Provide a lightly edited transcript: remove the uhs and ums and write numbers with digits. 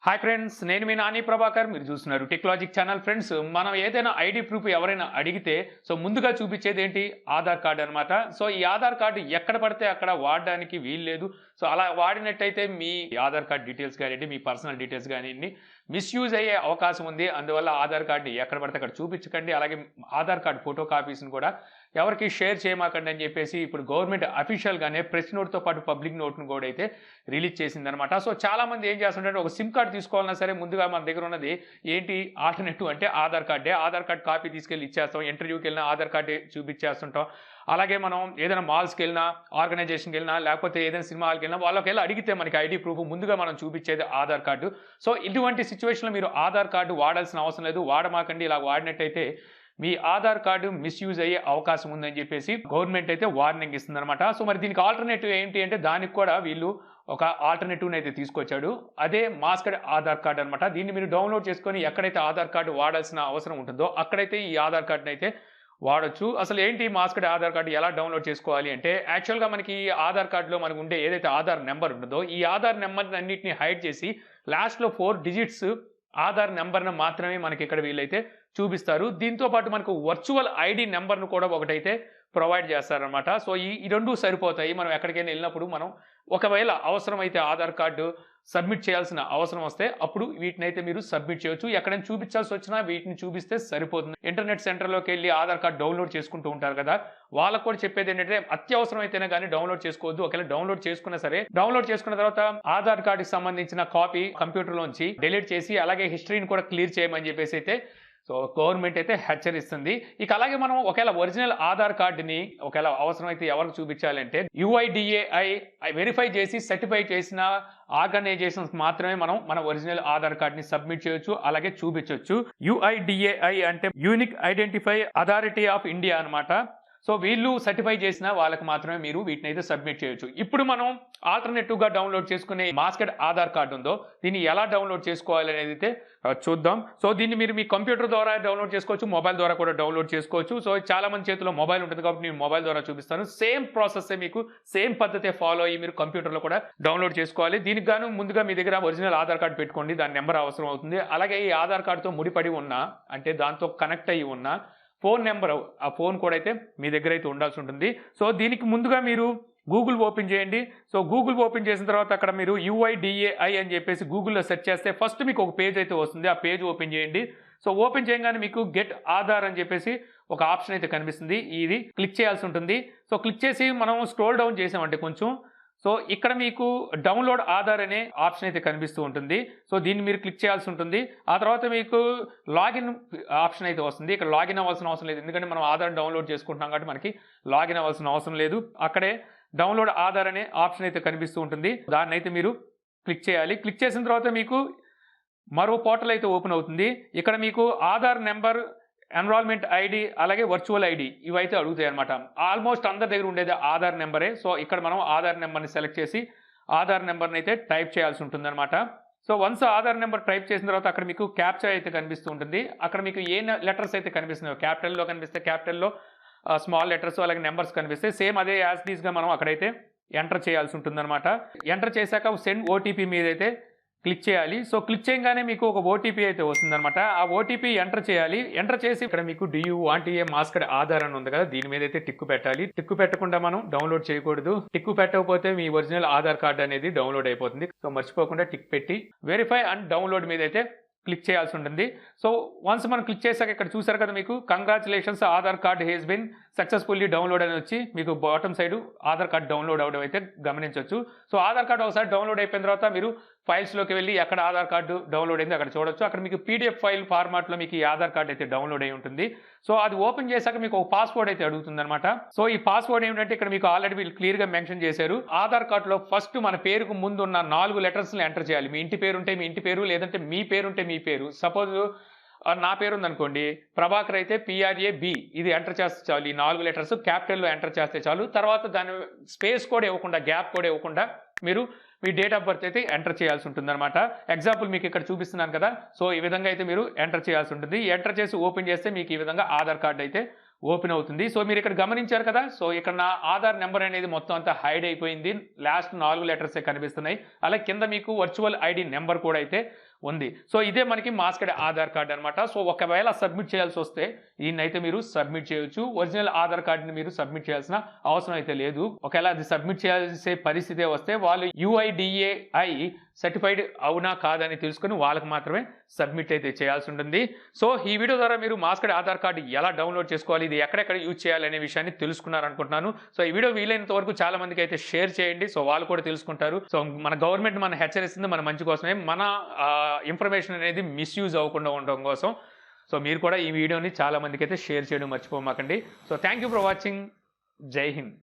Hi friends, నేను మీ నాని ప్రభాకర్. మీరు చూస్తున్నారు టెక్నాలజిక్ ఛానల్. ఫ్రెండ్స్, మనం ఏదైనా ఐడి ప్రూఫ్ ఎవరైనా అడిగితే ముందుగా చూపించేది ఏంటి? ఆధార్ కార్డు అనమాట. ఈ ఆధార్ కార్డు ఎక్కడ పడితే అక్కడ వాడడానికి వీలు లేదు. అలా వాడినట్టయితే మీ ఆధార్ కార్డు డీటెయిల్స్ కానివ్వండి, మీ పర్సనల్ డీటెయిల్స్ కానివ్వండి, మిస్యూజ్ అయ్యే అవకాశం ఉంది. అందువల్ల ఆధార్ కార్డుని ఎక్కడ పడితే అక్కడ చూపించకండి. అలాగే ఆధార్ కార్డు ఫోటో కాపీస్ని కూడా ఎవరికి షేర్ చేయమాకండి అని చెప్పేసి ఇప్పుడు గవర్నమెంట్ అఫీషియల్గానే ప్రెస్ నోట్తో పాటు పబ్లిక్ నోట్ను కూడా అయితే రిలీజ్ చేసిందనమాట. చాలామంది ఏం చేస్తుంటారంటే ఒక సిమ్ కార్డు తీసుకోవాలన్నా సరే ముందుగా మన దగ్గర ఉన్నది ఏంటి ఆల్టర్నేటివ్ అంటే ఆధార్ కార్డే. ఆధార్ కార్డు కాపీ తీసుకెళ్ళి ఇచ్చేస్తాం. ఇంటర్వ్యూకి వెళ్ళినా ఆధార్ కార్డే చూపించేస్తుంటాం. అలాగే మనం ఏదైనా మాల్స్కి వెళ్ళినా, ఆర్గనైజేషన్కి వెళ్ళినా, లేకపోతే ఏదైనా సినిమా హాల్కి వెళ్ళినా వాళ్ళకి వెళ్ళి అడిగితే మనకి ఐడి ప్రూఫ్ ముందుగా మనం చూపించేది ఆధార్ కార్డు. ఇటువంటి సిచ్యువేషన్లో మీరు ఆధార్ కార్డు వాడాల్సిన అవసరం లేదు. వాడమాకండి. ఇలా వాడినట్టయితే మీ ఆధార్ కార్డు మిస్యూజ్ అయ్యే అవకాశం ఉందని చెప్పేసి గవర్నమెంట్ అయితే వార్నింగ్ ఇస్తుందన్నమాట. మరి దీనికి ఆల్టర్నేటివ్ ఏంటి అంటే దానికి కూడా వీళ్ళు ఒక ఆల్టర్నేటివ్ని అయితే తీసుకొచ్చాడు. అదే మాస్క్డ్ ఆధార్ కార్డు అనమాట. దీన్ని మీరు డౌన్లోడ్ చేసుకొని ఎక్కడైతే ఆధార్ కార్డు వాడాల్సిన అవసరం ఉంటుందో అక్కడైతే ఈ ఆధార్ కార్డుని అయితే వాడచ్చు. అసలు ఏంటి మాస్క్డ్ ఆధార్ కార్డు ఎలా డౌన్లోడ్ చేసుకోవాలి అంటే యాక్చువల్గా మనకి ఈ ఆధార్ కార్డులో మనకు ఉండే ఏదైతే ఆధార్ నెంబర్ ఉంటుందో ఈ ఆధార్ నెంబర్ని అన్నింటినీ హైడ్ చేసి లాస్ట్లో 4 డిజిట్స్ ఆధార్ నెంబర్ను మాత్రమే మనకి ఇక్కడ వీళ్ళైతే చూపిస్తారు. దీంతో పాటు మనకు వర్చువల్ ఐడి నెంబర్ను కూడా ఒకటైతే ప్రొవైడ్ చేస్తారనమాట. ఈ రెండు సరిపోతాయి. మనం ఎక్కడికైనా వెళ్ళినప్పుడు మనం ఒకవేళ అవసరమైతే ఆధార్ కార్డు సబ్మిట్ చేయాల్సిన అవసరం వస్తే అప్పుడు వీటిని అయితే మీరు సబ్మిట్ చేయొచ్చు. ఎక్కడైనా చూపించాల్సి వచ్చినా వీటిని చూపిస్తే సరిపోతుంది. ఇంటర్నెట్ సెంటర్లోకి వెళ్ళి ఆధార్ కార్డు డౌన్లోడ్ చేసుకుంటూ ఉంటారు కదా, వాళ్ళకు కూడా చెప్పేది ఏంటంటే అత్యవసరం అయితేనే కానీ డౌన్లోడ్ చేసుకోవద్దు. ఒకవేళ డౌన్లోడ్ చేసుకున్నా సరే డౌన్లోడ్ చేసుకున్న తర్వాత ఆధార్ కార్డుకి సంబంధించిన కాపీ కంప్యూటర్లోంచి డిలీట్ చేసి అలాగే హిస్టరీని కూడా క్లియర్ చేయమని చెప్పేసి అయితే గవర్నమెంట్ అయితే హెచ్చరిస్తుంది. ఇక అలాగే మనం ఒకవేళ ఒరిజినల్ ఆధార్ కార్డుని ఒకవేళ అవసరమైతే ఎవరికి చూపించాలంటే UIDAI వెరిఫై చేసి సర్టిఫై చేసిన ఆర్గనైజేషన్స్ మాత్రమే మనం మన ఒరిజినల్ ఆధార్ కార్డుని సబ్మిట్ చేయొచ్చు, అలాగే చూపించవచ్చు. UIDAI అంటే unique identify authority of India అనమాట. వీళ్ళు సర్టిఫై చేసిన వాళ్ళకి మాత్రమే మీరు వీటిని అయితే సబ్మిట్ చేయొచ్చు. ఇప్పుడు మనం ఆల్టర్నేటివ్గా డౌన్లోడ్ చేసుకునే మాస్క్డ్ ఆధార్ కార్డు ఉందో దీన్ని ఎలా డౌన్లోడ్ చేసుకోవాలి అనేది అయితే చూద్దాం. దీన్ని మీరు మీ కంప్యూటర్ ద్వారా డౌన్లోడ్ చేసుకోవచ్చు, మొబైల్ ద్వారా కూడా డౌన్లోడ్ చేసుకోవచ్చు. చాలా మంది చేతిలో మొబైల్ ఉంటుంది కాబట్టి నేను మొబైల్ ద్వారా చూపిస్తాను. సేమ్ ప్రాసెస్ మీకు సేమ్ పద్ధతే ఫాలో అయ్యి మీరు కంప్యూటర్లో కూడా డౌన్లోడ్ చేసుకోవాలి. దీనికి గాను ముందుగా మీ దగ్గర ఒరిజినల్ ఆధార్ కార్డు పెట్టుకోండి. దాని నెంబర్ అవసరం అవుతుంది. అలాగే ఈ ఆధార్ కార్డుతో ముడిపడి ఉన్న అంటే దాంతో కనెక్ట్ అయ్యి ఉన్న ఫోన్ నెంబర్, ఆ ఫోన్ కూడా అయితే మీ దగ్గర అయితే ఉండాల్సి ఉంటుంది. దీనికి ముందుగా మీరు గూగుల్ ఓపెన్ చేయండి. గూగుల్ ఓపెన్ చేసిన తర్వాత అక్కడ మీరు UIDAI అని చెప్పేసి గూగుల్లో సెర్చ్ చేస్తే ఫస్ట్ మీకు ఒక పేజ్ అయితే వస్తుంది. ఆ పేజ్ ఓపెన్ చేయండి. ఓపెన్ చేయగానే మీకు గెట్ ఆధార్ అని చెప్పేసి ఒక ఆప్షన్ అయితే కనిపిస్తుంది. ఇది క్లిక్ చేయాల్సి ఉంటుంది. క్లిక్ చేసి మనం స్క్రోల్ డౌన్ చేసామంటే కొంచెం ఇక్కడ మీకు డౌన్లోడ్ ఆధార్ అనే ఆప్షన్ అయితే కనిపిస్తూ ఉంటుంది. దీన్ని మీరు క్లిక్ చేయాల్సి ఉంటుంది. ఆ తర్వాత మీకు లాగిన్ ఆప్షన్ అయితే వస్తుంది. ఇక్కడ లాగిన్ అవ్వాల్సిన అవసరం లేదు, ఎందుకంటే మనం ఆధార్ డౌన్లోడ్ చేసుకుంటున్నాం కాబట్టి మనకి లాగిన్ అవ్వాల్సిన అవసరం లేదు. అక్కడే డౌన్లోడ్ ఆధార్ అనే ఆప్షన్ అయితే కనిపిస్తూ ఉంటుంది. దాన్ని అయితే మీరు క్లిక్ చేయాలి. క్లిక్ చేసిన తర్వాత మీకు మరో పోర్టల్ అయితే ఓపెన్ అవుతుంది. ఇక్కడ మీకు ఆధార్ నెంబర్, ఎన్రోల్మెంట్ ఐడి, అలాగే వర్చువల్ ఐడి ఇవైతే అడుగుతాయి అనమాట. ఆల్మోస్ట్ అందరి దగ్గర ఉండేది ఆధార్ నెంబరే. ఇక్కడ మనం ఆధార్ నెంబర్ని సెలెక్ట్ చేసి ఆధార్ నెంబర్ని అయితే టైప్ చేయాల్సి ఉంటుంది అనమాట. వన్స్ ఆధార్ నెంబర్ టైప్ చేసిన తర్వాత అక్కడ మీకు క్యాప్చా అయితే కనిపిస్తూ ఉంటుంది. అక్కడ మీకు ఏ లెటర్స్ అయితే కనిపిస్తున్నాయో క్యాపిటల్లో కనిపిస్తే క్యాపిటల్లో, స్మాల్ లెటర్స్ అలాగే నెంబర్స్ కనిపిస్తే సేమ్ అదే యాజ్ డీస్గా మనం అక్కడైతే ఎంటర్ చేయాల్సి ఉంటుంది అనమాట. ఎంటర్ చేశాక సెండ్ OTP మీద అయితే క్లిక్ చేయాలి. క్లిక్ చేయగానే మీకు ఒక OTP అయితే వస్తుందన్నమాట. ఆ OTP ఎంటర్ చేయాలి. ఎంటర్ చేసి ఇక్కడ మీకు do you want a masked Aadhaar అని ఉంది కదా, దీని మీద అయితే టిక్కు పెట్టాలి. టిక్కు పెట్టకుండా మనం డౌన్లోడ్ చేయకూడదు. టిక్కు పెట్టకపోతే మీ ఒరిజినల్ ఆధార్ కార్డు అనేది డౌన్లోడ్ అయిపోతుంది. మర్చిపోకుండా టిక్ పెట్టి వెరిఫై అండ్ డౌన్లోడ్ మీద అయితే క్లిక్ చేయాల్సి ఉంటుంది. వన్స్ మనం క్లిక్ చేశాక ఇక్కడ చూసారు కదా, మీకు congratulations Aadhaar card has been successfully download అని వచ్చి మీకు bottom side Aadhaar card download అవడం అయితే గమనించవచ్చు. ఆధార్ కార్డు ఒకసారి డౌన్లోడ్ అయిపోయిన తర్వాత మీరు ఫైల్స్లోకి వెళ్ళి ఎక్కడ ఆధార్ కార్డు డౌన్లోడ్ అయింది అక్కడ చూడొచ్చు. అక్కడ మీకు PDF ఫైల్ ఫార్మాట్లో మీకు ఈ ఆధార్ కార్డు అయితే డౌన్లోడ్ అయి ఉంటుంది. అది ఓపెన్ చేశాక మీకు ఒక పాస్వర్డ్ అయితే అడుగుతుంది అనమాట. ఈ పాస్వర్డ్ ఏమిటంటే ఇక్కడ మీకు ఆల్రెడీ వీళ్ళు క్లియర్గా మెన్షన్ చేశారు. ఆధార్ కార్డులో ఫస్ట్ మన పేరుకు ముందు ఉన్న 4 లెటర్స్ని ఎంటర్ చేయాలి. మీ ఇంటి పేరు ఉంటే మీ ఇంటి పేరు, లేదంటే మీ పేరు ఉంటే మీ పేరు. సపోజ్ నా పేరు ఉందనుకోండి, ప్రభాకర్ అయితే PRAB, ఇది ఎంటర్ చేస్తే చాలు. ఈ 4 లెటర్స్ క్యాపిటల్లో ఎంటర్ చేస్తే చాలు. తర్వాత దాని స్పేస్ కూడా ఇవ్వకుండా, గ్యాప్ కూడా ఇవ్వకుండా మీరు మీ డేట్ ఆఫ్ బర్త్ అయితే ఎంటర్ చేయాల్సి ఉంటుంది అనమాట. ఎగ్జాంపుల్ మీకు ఇక్కడ చూపిస్తున్నాను కదా, ఈ విధంగా అయితే మీరు ఎంటర్ చేయాల్సి ఉంటుంది. ఎంటర్ చేసి ఓపెన్ చేస్తే మీకు ఈ విధంగా ఆధార్ కార్డు అయితే ఓపెన్ అవుతుంది. మీరు ఇక్కడ గమనించారు కదా, ఇక్కడ నా ఆధార్ నెంబర్ అనేది మొత్తం అంతా హైడ్ అయిపోయింది. లాస్ట్ 4 లెటర్సే కనిపిస్తున్నాయి. అలాగే కింద మీకు వర్చువల్ ఐడి నెంబర్ కూడా అయితే ఉంది. సో ఇదే మనకి మాస్క్డ్ ఆధార్ కార్డ్ అనమాట. సో ఒకవేళ సబ్మిట్ చేయాల్సి వస్తే దీన్నైతే మీరు సబ్మిట్ చేయొచ్చు. ఒరిజినల్ ఆధార్ కార్డుని మీరు సబ్మిట్ చేయాల్సిన అవసరం అయితే లేదు. ఒకవేళ అది సబ్మిట్ చేయాల్సే పరిస్థితే వస్తే వాళ్ళు UIDAI సర్టిఫైడ్ అవునా కాదని తెలుసుకొని వాళ్ళకి మాత్రమే సబ్మిట్ అయితే చేయాల్సి ఉంటుంది. సో ఈ వీడియో ద్వారా మీరు మాస్క్డ్ ఆధార్ కార్డు ఎలా డౌన్లోడ్ చేసుకోవాలి, ఇది ఎక్కడెక్కడ యూజ్ చేయాలి అనే విషయాన్ని తెలుసుకున్నారనుకుంటున్నాను. సో ఈ వీడియో వీలైనంత వరకు చాలా మందికి అయితే షేర్ చేయండి. సో వాళ్ళు కూడా తెలుసుకుంటారు. సో మన గవర్నమెంట్ మన హెచ్చరిస్తుంది మన మంచి కోసమే, మన ఇన్ఫర్మేషన్ అనేది మిస్యూజ్ అవ్వకుండా ఉండడం కోసం. సో మీరు కూడా ఈ వీడియోని చాలా మందికి అయితే షేర్ చేయడం మర్చిపోమాకండి. So thank you for watching. Jai Hind.